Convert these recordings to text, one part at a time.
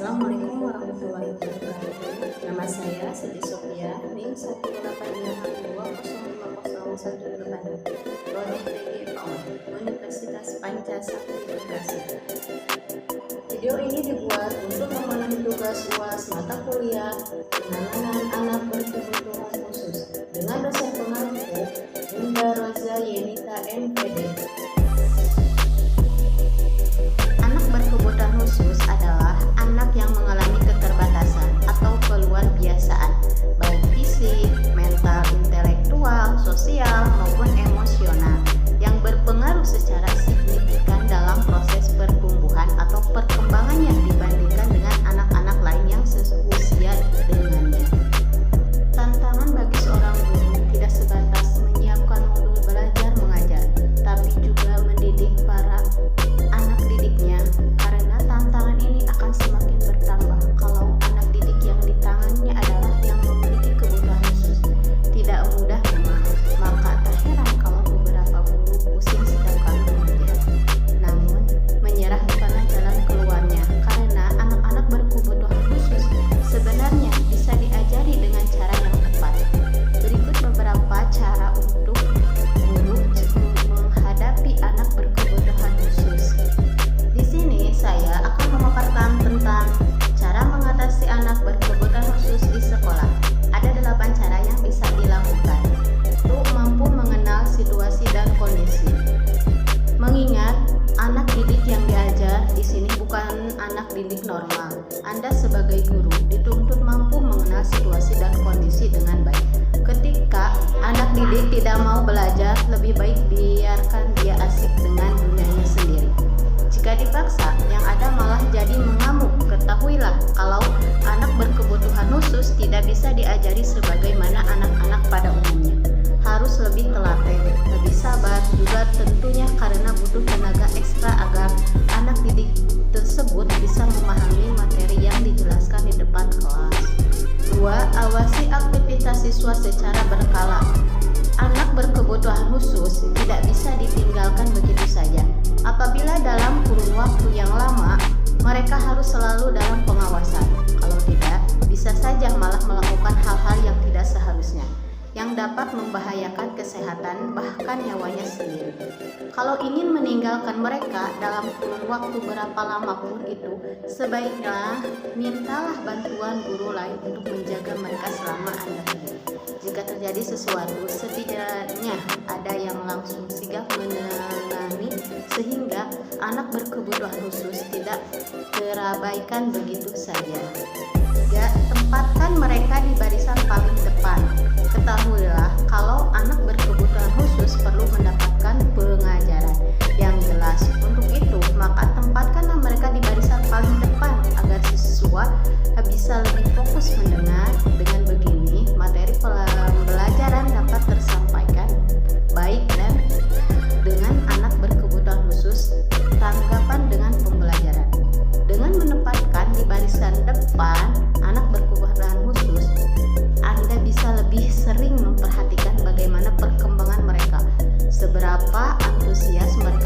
Assalamualaikum warahmatullahi wabarakatuh. Nama saya Siti Sofia, NIM 185205001 Prodi PG PAUD, Universitas Pancasakti Bekasi. Video ini dibuat untuk memenuhi tugas UAS mata kuliah penanganan anak berkebutuhan khusus dengan dosen pengampu Bunda Roza Yenita MPD. Anak berkebutuhan khusus adalah anak yang mengalami keterbatasan atau keluar biasaan, baik fisik, mental, intelektual, sosial, maupun emosional, yang berpengaruh secara signifikan dalam proses pertumbuhan atau perkembangannya dibandingkan dengan anak-anak lain yang seusia dengannya. Tantangan bagi seorang guru tidak sebatas menyiapkan modul belajar mengajar, tapi juga mendidik para anak didiknya, karena tantangan ini akan semakin bertambah kalau anak didik yang di tangannya adalah yang memiliki kebutuhan khusus. Tidak mudah memang, maka tak heran kalau beberapa guru pusing setiap kali mengajar. Namun, menyerah bukanlah jalan keluarnya, karena anak-anak berkebutuhan khusus sebenarnya bisa diajari dengan cara yang tepat. Berikut beberapa cara untuk guru menghadapi anak berkebutuhan khusus. Di sini saya akan memaparkan tentang cara mengatasi anak berkebutuhan khusus di sekolah. Ada 8 cara yang bisa dilakukan untuk mampu mengenal situasi dan kondisi. Mengingat anak didik yang diajar di sini bukan anak didik normal. Anda sebagai guru dituntut mampu mengenal situasi dan kondisi dengan baik. Ketika anak didik tidak mau belajar, lebih baik biarkan dia asik dengan dunianya sendiri. Jika dipaksa, yang ada malah jadi mengamuk. Ketahuilah kalau anak berkebutuhan khusus tidak bisa diajari sebagaimana anak-anak pada umumnya. Harus lebih telaten, lebih sabar, juga tentunya karena butuh tenaga ekstra agar anak didik tersebut bisa memahami materi yang dijelaskan di depan kelas. 2. Awasi aktivitas siswa secara berkala. Anak berkebutuhan khusus tidak bisa ditinggalkan begitu saja. Apabila dalam kurun waktu yang lama, mereka harus selalu dalam pengawasan. Kalau tidak, bisa saja malah melakukan hal-hal yang tidak seharusnya, yang dapat membahayakan kesehatan bahkan nyawanya sendiri. Kalau ingin meninggalkan mereka dalam kurun waktu berapa lama pun itu, sebaiknya mintalah bantuan guru lain untuk menjaga mereka selama Anda pergi. Jika terjadi sesuatu, setidaknya ada yang langsung sigap menangani sehingga anak berkebutuhan khusus tidak terabaikan begitu saja. 3. Tempatkan mereka di barisan paling depan. Ketahuilah kalau anak berkebutuhan khusus perlu mendapatkan pengajaran yang jelas. Untuk itu, maka tempatkanlah mereka di barisan paling depan agar siswa bisa lebih fokus mendengar. Dengan begini, materi pembelajaran dapat tersampaikan baik dan dengan anak berkebutuhan khusus tanggapan dengan pembelajaran. Dengan menempatkan di barisan depan anak berkebutuhan khusus, Anda bisa lebih sering memperhatikan bagaimana perkembangan mereka, seberapa antusias mereka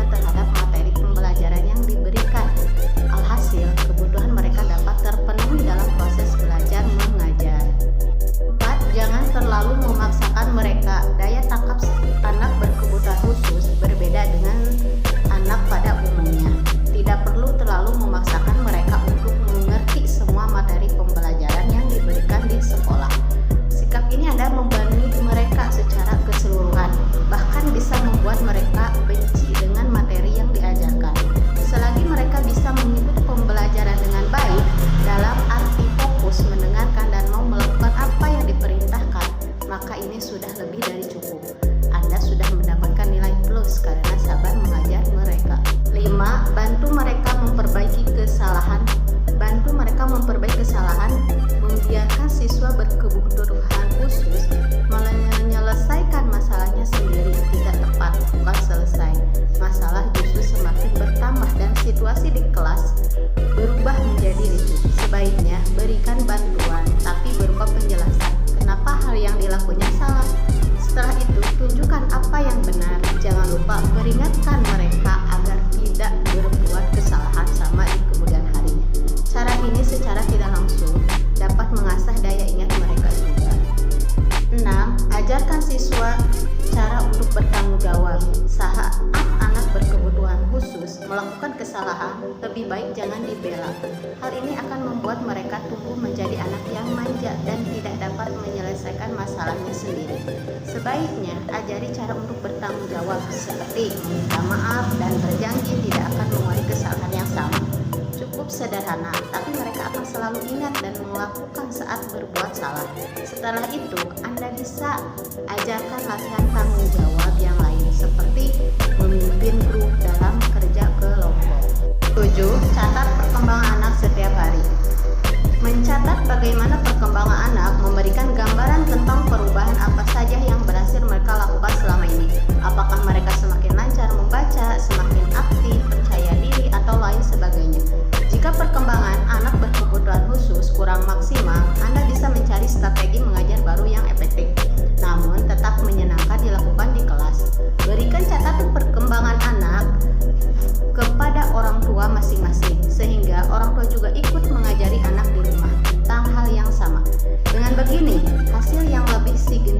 Bella. Hal ini akan membuat mereka tumbuh menjadi anak yang manja dan tidak dapat menyelesaikan masalahnya sendiri. Sebaiknya ajari cara untuk bertanggung jawab seperti meminta maaf dan berjanji tidak akan mengulangi kesalahan yang sama. Cukup sederhana, tapi mereka akan selalu ingat dan melakukan saat berbuat salah. Setelah itu, Anda bisa ajarkan latihan tanggung jawab yang lain seperti memimpin grup dalam kerja kelompok. 7. Catat perkembangan anak setiap hari. Mencatat bagaimana perkembangan anak memberikan gambaran tentang perubahan apa saja yang berhasil mereka lakukan selama ini. Apakah mereka semakin lancar membaca, semakin aktif, percaya diri, atau lain sebagainya. Jika perkembangan anak berkebutuhan khusus kurang maksimal, Anda bisa mencari strategi mengajar baru yang efektif, namun tetap menyenangkan dilakukan di kelas. Berikan catatan perkembangan anak kepada orang tua masing-masing, sehingga orang tua juga ikut mengajari anak di rumah tentang hal yang sama. Dengan begini, hasil yang lebih signifikan